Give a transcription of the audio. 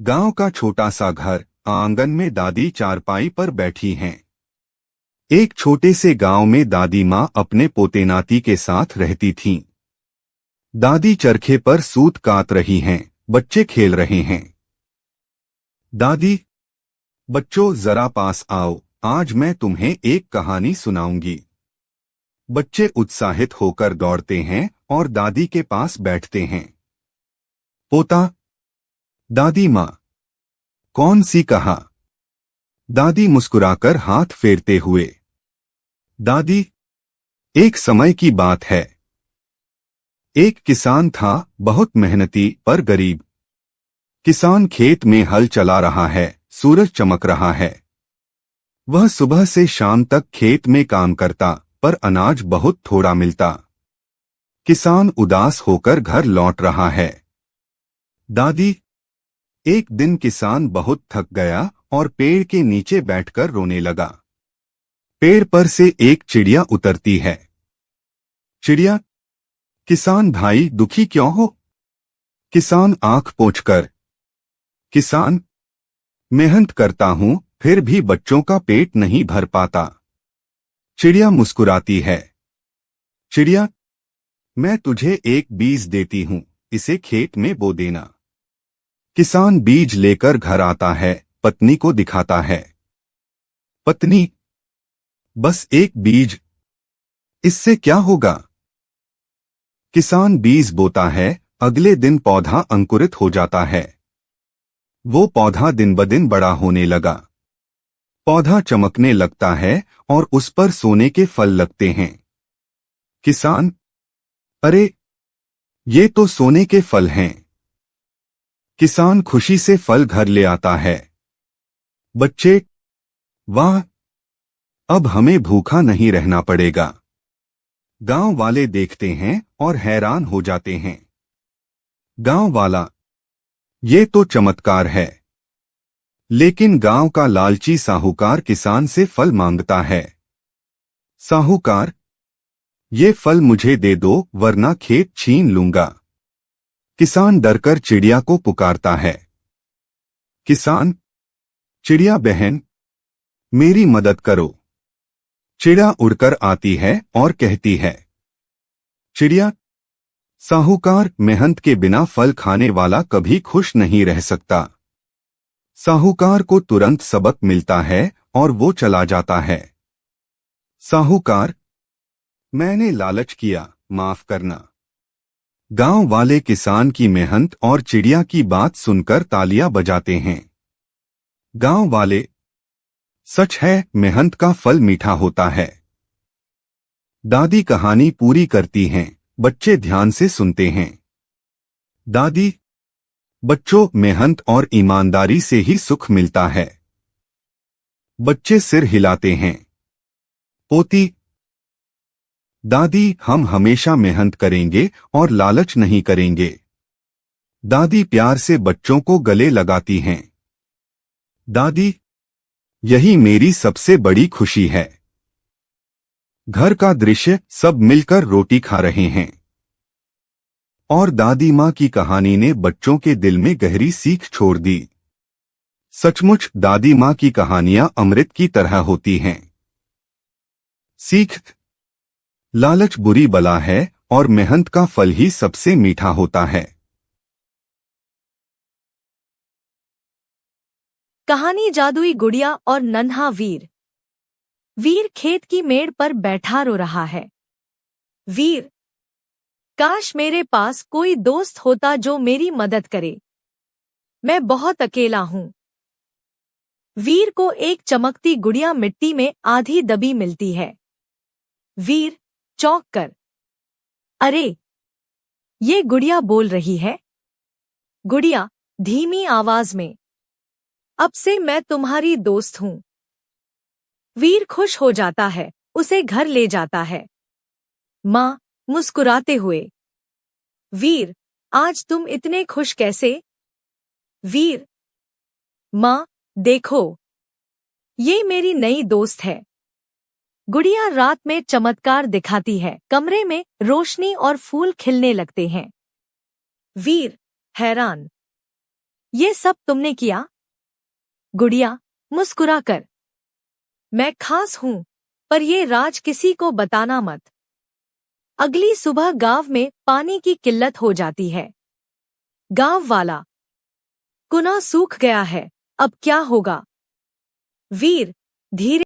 गांव का छोटा सा घर, आंगन में दादी चारपाई पर बैठी हैं। एक छोटे से गांव में दादी माँ अपने पोते नाती के साथ रहती थीं। दादी चरखे पर सूत कात रही हैं, बच्चे खेल रहे हैं। दादी, बच्चों जरा पास आओ, आज मैं तुम्हें एक कहानी सुनाऊंगी। बच्चे उत्साहित होकर दौड़ते हैं और दादी के पास बैठते हैं। पोता, दादी माँ, कौन सी कहा? दादी मुस्कुराकर हाथ फेरते हुए। दादी, एक समय की बात है। एक किसान था, बहुत मेहनती पर गरीब। किसान खेत में हल चला रहा है, सूरज चमक रहा है। वह सुबह से शाम तक खेत में काम करता, पर अनाज बहुत थोड़ा मिलता। किसान उदास होकर घर लौट रहा है। दादी, एक दिन किसान बहुत थक गया और पेड़ के नीचे बैठकर रोने लगा। पेड़ पर से एक चिड़िया उतरती है। चिड़िया, किसान भाई दुखी क्यों हो? किसान आंख पोंछकर, किसान, मेहनत करता हूं, फिर भी बच्चों का पेट नहीं भर पाता। चिड़िया मुस्कुराती है। चिड़िया, मैं तुझे एक बीज देती हूं, इसे खेत में बो देना। किसान बीज लेकर घर आता है, पत्नी को दिखाता है। पत्नी, बस एक बीज, इससे क्या होगा? किसान बीज बोता है, अगले दिन पौधा अंकुरित हो जाता है। वो पौधा दिन ब दिन बड़ा होने लगा। पौधा चमकने लगता है और उस पर सोने के फल लगते हैं। किसान, अरे, ये तो सोने के फल हैं। किसान खुशी से फल घर ले आता है। बच्चे, वाह, अब हमें भूखा नहीं रहना पड़ेगा। गांव वाले देखते हैं और हैरान हो जाते हैं। गांव वाला, ये तो चमत्कार है। लेकिन गांव का लालची साहूकार किसान से फल मांगता है। साहूकार, ये फल मुझे दे दो वरना खेत छीन लूंगा। किसान डरकर चिड़िया को पुकारता है। किसान, चिड़िया बहन, मेरी मदद करो। चिड़िया उड़कर आती है और कहती है। चिड़िया, साहूकार, मेहनत के बिना फल खाने वाला कभी खुश नहीं रह सकता। साहूकार को तुरंत सबक मिलता है और वो चला जाता है। साहूकार, मैंने लालच किया, माफ करना। गांव वाले किसान की मेहनत और चिड़िया की बात सुनकर तालियां बजाते हैं। गांव वाले, सच है, मेहनत का फल मीठा होता है। दादी कहानी पूरी करती हैं, बच्चे ध्यान से सुनते हैं। दादी, बच्चों, मेहनत और ईमानदारी से ही सुख मिलता है। बच्चे सिर हिलाते हैं। पोती, दादी, हम हमेशा मेहनत करेंगे और लालच नहीं करेंगे। दादी प्यार से बच्चों को गले लगाती हैं। दादी, यही मेरी सबसे बड़ी खुशी है। घर का दृश्य, सब मिलकर रोटी खा रहे हैं। और दादी माँ की कहानी ने बच्चों के दिल में गहरी सीख छोड़ दी। सचमुच दादी माँ की कहानियां अमृत की तरह होती हैं। सीख, लालच बुरी बला है और मेहनत का फल ही सबसे मीठा होता है। कहानी जादुई गुड़िया और नन्हा वीर। वीर खेत की मेड़ पर बैठा रो रहा है। वीर, काश मेरे पास कोई दोस्त होता जो मेरी मदद करे। मैं बहुत अकेला हूँ। वीर को एक चमकती गुड़िया मिट्टी में आधी दबी मिलती है। वीर चौंक कर, अरे, ये गुड़िया बोल रही है। गुड़िया धीमी आवाज में, अब से मैं तुम्हारी दोस्त हूँ। वीर खुश हो जाता है, उसे घर ले जाता है। माँ मुस्कुराते हुए, वीर, आज तुम इतने खुश कैसे? वीर, माँ, देखो, ये मेरी नई दोस्त है। गुड़िया रात में चमत्कार दिखाती है, कमरे में रोशनी और फूल खिलने लगते हैं। वीर हैरान, ये सब तुमने किया? गुड़िया मुस्कुराकर, मैं खास हूं, पर ये राज किसी को बताना मत। अगली सुबह गांव में पानी की किल्लत हो जाती है। गांव वाला, कुआं सूख गया है, अब क्या होगा? वीर धीरे